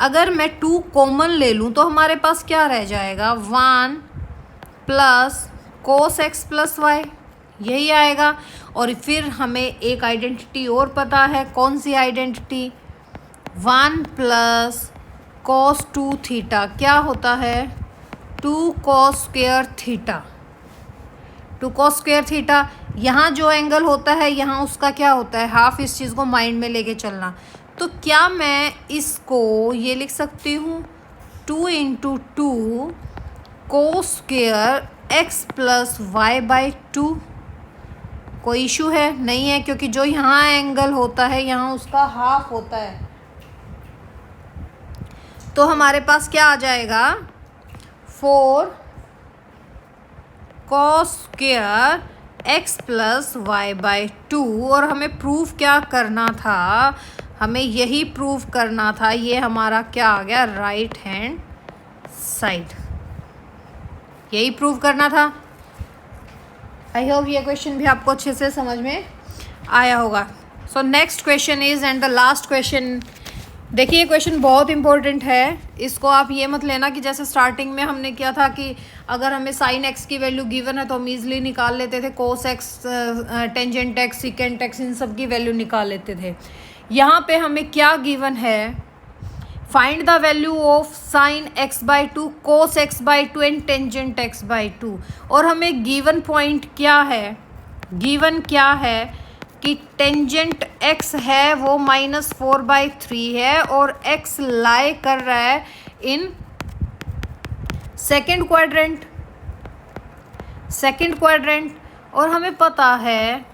अगर मैं 2 कॉमन ले लूँ तो हमारे पास क्या रह जाएगा 1 + कोस एक्स प्लस वाई, यही आएगा। और फिर हमें एक आइडेंटिटी और पता है, कौन सी आइडेंटिटी 1 + cos 2 थीटा क्या होता है 2 cos square theta 2 cos square theta. यहाँ जो एंगल होता है यहाँ उसका क्या होता है हाफ, इस चीज़ को माइंड में लेके चलना। तो क्या मैं इसको ये लिख सकती हूँ 2 × 2 cos square x plus y by 2। कोई इशू है नहीं है, क्योंकि जो यहाँ एंगल होता है यहाँ उसका हाफ होता है। तो हमारे पास क्या आ जाएगा 4 cos square x plus y by 2। और हमें प्रूव क्या करना था, हमें यही प्रूव करना था, ये हमारा क्या आ गया राइट हैंड साइड, यही प्रूव करना था। आई होप ये क्वेश्चन भी आपको अच्छे से समझ में आया होगा। सो next question is and the last question. देखिए ये क्वेश्चन बहुत इंपॉर्टेंट है, इसको आप ये मत लेना कि जैसे स्टार्टिंग में हमने किया था कि अगर हमें साइन एक्स की वैल्यू गिवन है तो हम ईजिली निकाल लेते थे, cos x tangent x secant x इन सब की वैल्यू निकाल लेते थे। यहाँ पे हमें क्या गिवन है, find the value of sine x by 2 cos x by 2 and tangent x by 2। और हमें गिवन पॉइंट क्या है, गिवन क्या है कि टेंजेंट x है वो -4/3 है और x लाई कर रहा है इन सेकेंड क्वाड्रेंट। और हमें पता है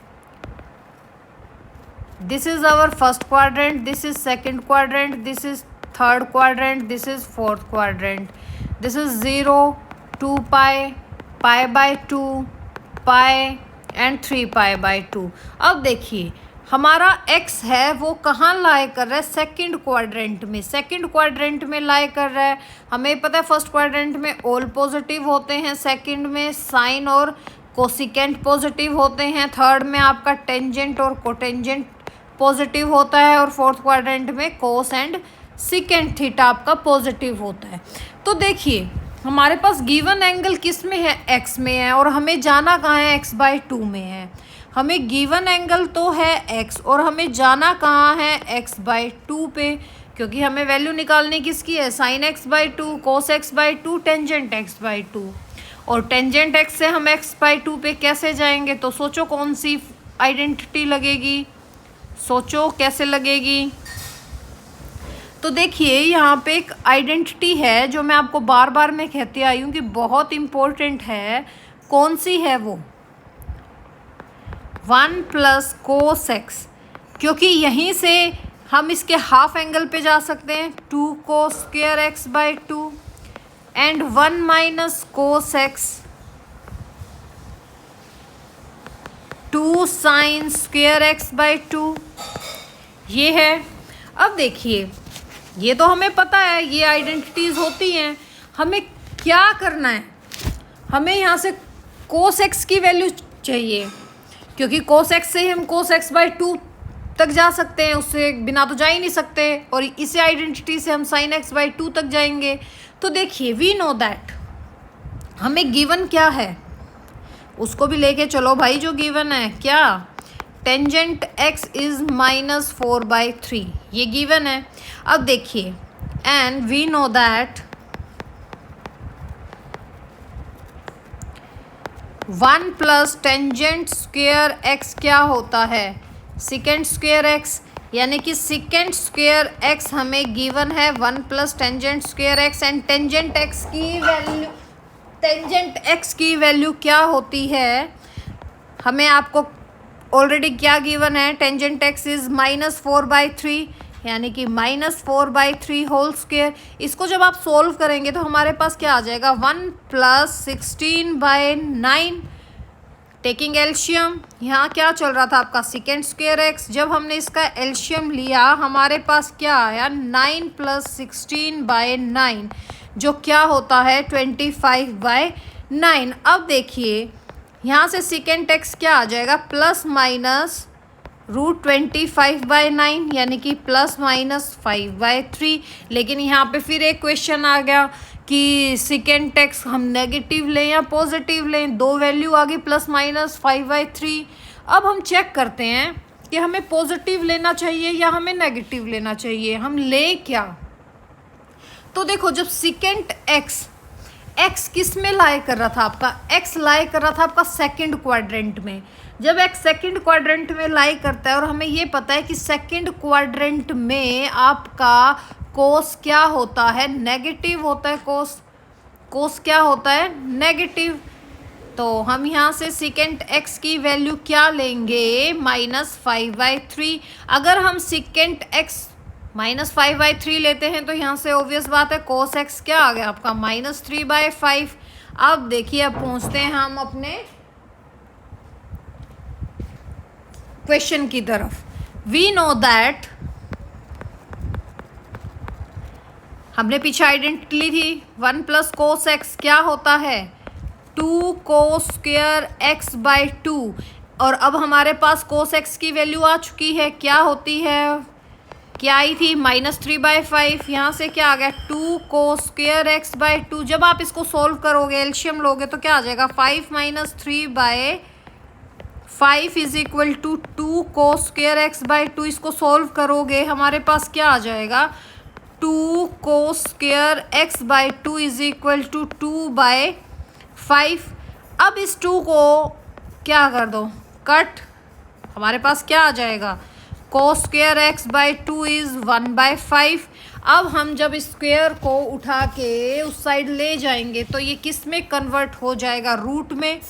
this is our first quadrant, this is second quadrant, this is third quadrant, this is fourth quadrant, this is 0 2 pi pi by 2 pi and 3 pi by 2। अब देखिए हमारा x है वो कहाँ लाई कर रहा है सेकंड क्वाड्रेंट में, सेकंड क्वाड्रेंट में लाई कर रहा है। हमें पता है फर्स्ट क्वाड्रेंट में ऑल पॉजिटिव होते हैं, सेकंड में साइन और कोसिकेंट पॉजिटिव होते हैं, थर्ड में आपका टेंजेंट और कोटेंजेंट पॉजिटिव होता है और फोर्थ क्वाड्रेंट में कोस एंड सिकेंट थीटा आपका पॉजिटिव होता है। तो देखिए हमारे पास गिवन एंगल किस में है x में है और हमें जाना कहाँ है x/2 में है। हमें गिवन एंगल तो है x और हमें जाना कहाँ है x/2 पे, क्योंकि हमें वैल्यू निकालनी किसकी है साइन x/2 कोस x/2 टेंजेंट x/2। और टेंजेंट x से हम x/2 पे कैसे जाएंगे, तो सोचो कौन सी आइडेंटिटी लगेगी, सोचो कैसे लगेगी। तो देखिए यहाँ पे एक आइडेंटिटी है जो मैं आपको बार बार मैं कहती आई हूँ कि बहुत इम्पोर्टेंट है। कौन सी है वो 1 + cos x, क्योंकि यहीं से हम इसके हाफ एंगल पे जा सकते हैं 2 cos square x by 2 and 1 - cos x 2 sign square x by 2 ये है। अब देखिए ये तो हमें पता है ये आइडेंटिटीज़ होती हैं, हमें क्या करना है, हमें यहाँ से cos x की वैल्यू चाहिए, क्योंकि cos x से ही हम cos x/2 तक जा सकते हैं, उससे बिना तो जा ही नहीं सकते। और इसी आइडेंटिटी से हम sin x/2 तक जाएंगे। तो देखिए वी नो दैट हमें गिवन क्या है उसको भी लेके चलो भाई, जो गिवन है क्या टेंजेंट x इज़ -4/3 ये गिवन है। अब देखिए and we know that 1 plus tangent square x क्या होता है, सेकेंड स्क्वेयर एक्स, यानी कि सेकेंड स्क्वेयर एक्स हमें गिवन है 1 plus tangent square x and tangent x की वैल्यू क्या होती है, हमें आपको ऑलरेडी क्या गिवन है, टेंजेंट एक्स इज -4/3 यानी कि -4/3 होल स्क्वेयर। इसको जब आप सोल्व करेंगे तो हमारे पास क्या आ जाएगा 1 + 16/9 टेकिंग एल्शियम। यहाँ क्या चल रहा था आपका सेकेंड स्क्वेयर एक्स, जब हमने इसका एल्शियम लिया हमारे पास क्या आया 9 + 16/9 जो क्या होता है 25/9। अब देखिए यहाँ से सेकेंड एक्स क्या आ जाएगा ±√25/9 यानी कि ±5/3। लेकिन यहाँ पे फिर एक क्वेश्चन आ गया कि सेकेंड एक्स हम नेगेटिव लें या पॉजिटिव लें, दो वैल्यू आ गई ±5/3। अब हम चेक करते हैं कि हमें पॉजिटिव लेना चाहिए या हमें नेगेटिव लेना चाहिए, हम लें क्या। तो देखो जब सेकेंड एक्स किस में लाई कर रहा था आपका, एक्स लाई कर रहा था आपका सेकंड क्वाड्रेंट में। जब एक्स सेकंड क्वाड्रेंट में लाई करता है और हमें ये पता है कि सेकंड क्वाड्रेंट में आपका कोस क्या होता है, नेगेटिव होता है। कोस क्या होता है, नेगेटिव। तो हम यहाँ से सेकेंड एक्स की वैल्यू क्या लेंगे -5/3। अगर हम सेकेंड एक्स -5/3 लेते हैं तो यहाँ से ऑब्वियस बात है कोस एक्स क्या आ गया आपका -3/5। अब देखिए अब पहुँचते हैं हम अपने क्वेश्चन की तरफ। वी नो दैट, हमने पीछे आइडेंटिटी ली थी 1 + cos x क्या होता है 2 cos स्क्वेयर x/2। और अब हमारे पास cos x की वैल्यू आ चुकी है, क्या होती है, क्या आई थी -3/5। यहाँ से क्या आ गया 2 cos स्क्वेयर x/2। जब आप इसको सोल्व करोगे एल्शियम लोगे तो क्या आ जाएगा 5 - 3/5 = 2 cos स्क्वेयर x/2। इसको सोल्व करोगे हमारे पास क्या आ जाएगा 2 cos स्क्वेयर x/2 = 2/5। अब इस 2 को क्या कर दो कट, हमारे पास क्या आ जाएगा cos स्क्वेयर x/2 = 1/5। अब हम जब स्क्वेयर को उठा के उस साइड ले जाएंगे तो ये किस में कन्वर्ट हो जाएगा, रूट में।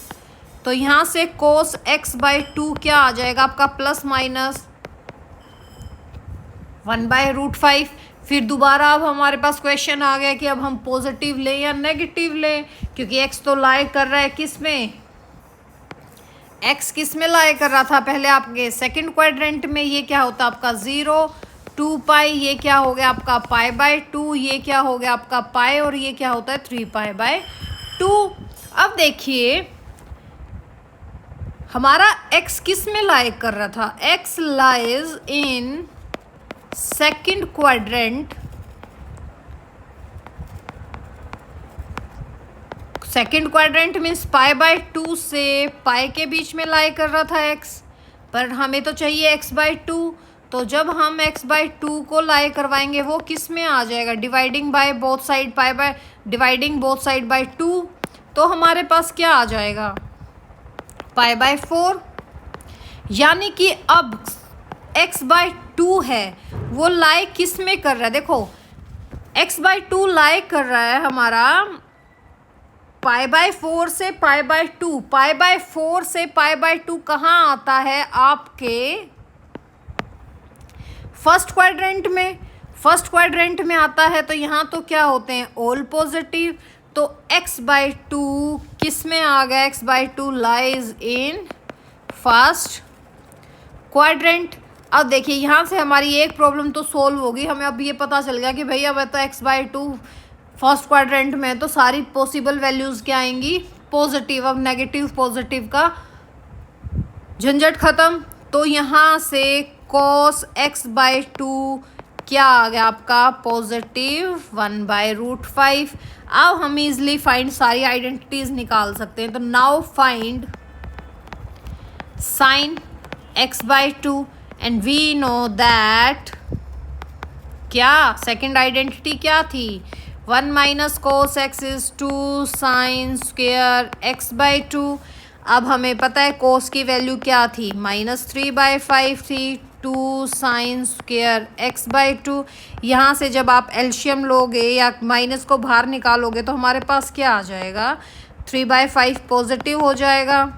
तो यहाँ से cos x/2 क्या आ जाएगा आपका ±1/√5। फिर दोबारा अब हमारे पास क्वेश्चन आ गया कि अब हम पॉजिटिव लें या नेगेटिव लें, क्योंकि x तो लाई कर रहा है किस में, x किस में लाई कर रहा था पहले आपके सेकंड क्वाड्रेंट में। ये क्या होता आपका 0, 2π, ये क्या हो गया आपका π/2, ये क्या हो गया आपका पाई, और ये क्या होता है 3π/2। अब देखिए हमारा x किस में लाई कर रहा था, x lies in second quadrant. Second quadrant means π/2 से पाई के बीच में लाई कर रहा था x, पर हमें तो चाहिए x/2। तो जब हम x/2 को लाई करवाएंगे वो किस में आ जाएगा, dividing by both side dividing both side by 2। तो हमारे पास क्या आ जाएगा π/4। यानी कि अब x/2 है वो लाई किस में कर रहा है, देखो x/2 लाई कर रहा है हमारा π/4 से π/2। π/4 से π/2 कहाँ आता है आपके फर्स्ट क्वाड्रेंट में आता है। तो यहाँ तो क्या होते हैं ऑल पॉजिटिव। तो x/2 किस में आ गया, x/2 lies in first quadrant. अब देखिए यहाँ से हमारी एक प्रॉब्लम तो सोल्व होगी, हमें अब ये पता चल गया कि भैया अब तो x/2 फर्स्ट क्वाड्रेंट में तो सारी पॉसिबल वैल्यूज़ क्या आएंगी पॉजिटिव। अब नेगेटिव पॉजिटिव का झंझट ख़त्म। तो यहाँ से cos x/2 क्या आ गया आपका पॉजिटिव 1/√5। अब हम इजली फाइंड सारी आइडेंटिटीज़ निकाल सकते हैं। तो now find sin x/2 and we know that क्या सेकंड आइडेंटिटी क्या थी? 1 minus cos x is 2 sine square x by 2। अब हमें पता है कोस की वैल्यू क्या थी? -3/5 थी। 2 साइन स्क्वेयर एक्स बाई 2। यहाँ से जब आप एलशियम लोगे या माइनस को बाहर निकालोगे तो हमारे पास क्या आ जाएगा? 3/5 पॉजिटिव हो जाएगा।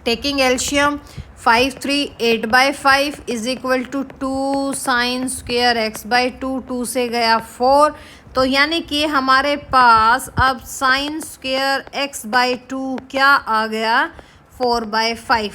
टेकिंग एलशियम 5 3 8/5 is equal to 2 sine square x by 2। 2 से गया 4, तो यानी कि हमारे पास अब साइन स्क्वेयर एक्स बाई 2 क्या आ गया? 4/5।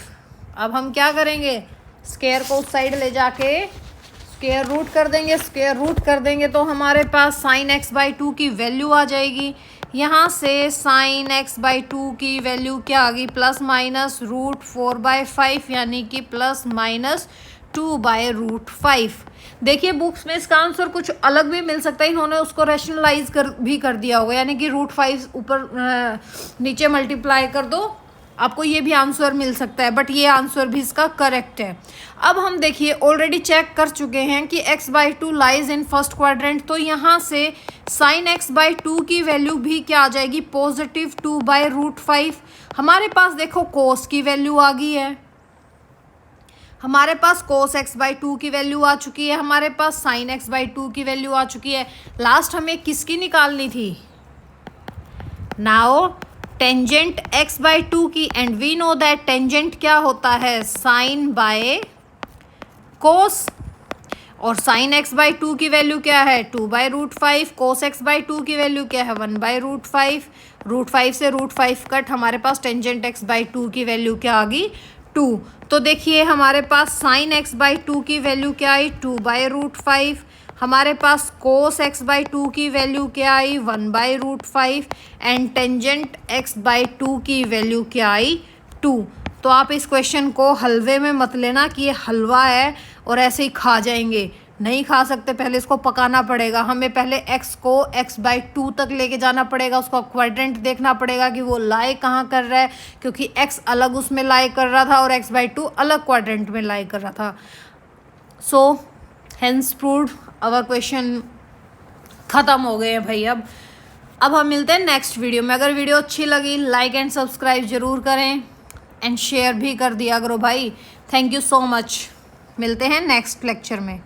अब हम क्या करेंगे? स्क्वेयर को उस साइड ले जाके स्क्वेयर रूट कर देंगे। स्क्वेयर रूट कर देंगे तो हमारे पास साइन एक्स बाई 2 की वैल्यू आ जाएगी। यहाँ से साइन एक्स बाई 2 की वैल्यू क्या आ गई? +-√4/5 यानी कि +-2/√5। देखिए बुक्स में इसका आंसर कुछ अलग भी मिल सकता है, इन्होंने उसको रैशनलाइज कर दिया होगा, यानी कि √5 ऊपर नीचे मल्टीप्लाई कर दो, आपको ये भी आंसर मिल सकता है, बट ये आंसर भी इसका करेक्ट है। अब हम देखिए ऑलरेडी चेक कर चुके हैं कि x/2 lies in first quadrant, तो यहाँ से साइन x/2 की वैल्यू भी क्या आ जाएगी? +2/√5। हमारे पास देखो कोस की वैल्यू आ गई है, हमारे पास कोस x/2 की वैल्यू आ चुकी है, हमारे पास साइन x/2 की वैल्यू आ चुकी है। लास्ट हमें किसकी निकालनी थी? नाउ टेंजेंट x/2 की, and we know that tangent क्या होता है? Sine by cos. और साइन x/2 की वैल्यू क्या है? 2/√5। कोस x/2 की वैल्यू क्या है? 1/√5। √5 से √5 कट, हमारे पास टेंजेंट x/2 की वैल्यू क्या आ गई? 2। तो देखिए हमारे पास साइन x/2 की वैल्यू क्या आई? 2/√5। हमारे पास कोस x/2 की वैल्यू क्या आई? 1/√5। एंड टेंजेंट x/2 की वैल्यू क्या आई? 2। तो आप इस क्वेश्चन को हलवे में मत लेना कि ये हलवा है और ऐसे ही खा जाएंगे, नहीं खा सकते, पहले इसको पकाना पड़ेगा। हमें पहले x को x/2 तक लेके जाना पड़ेगा, उसका क्वाड्रेंट देखना पड़ेगा कि वो लाई कहाँ कर रहा है, क्योंकि x अलग उसमें लाई कर रहा था और x/2 अलग क्वाड्रेंट में लाई कर रहा था। So hence proved our question ख़त्म हो गए हैं भाई। अब हम मिलते हैं नेक्स्ट वीडियो में। अगर वीडियो अच्छी लगी लाइक एंड सब्सक्राइब ज़रूर करें एंड शेयर भी कर दिया करो भाई। Thank you so much. मिलते हैं नेक्स्ट लेक्चर में।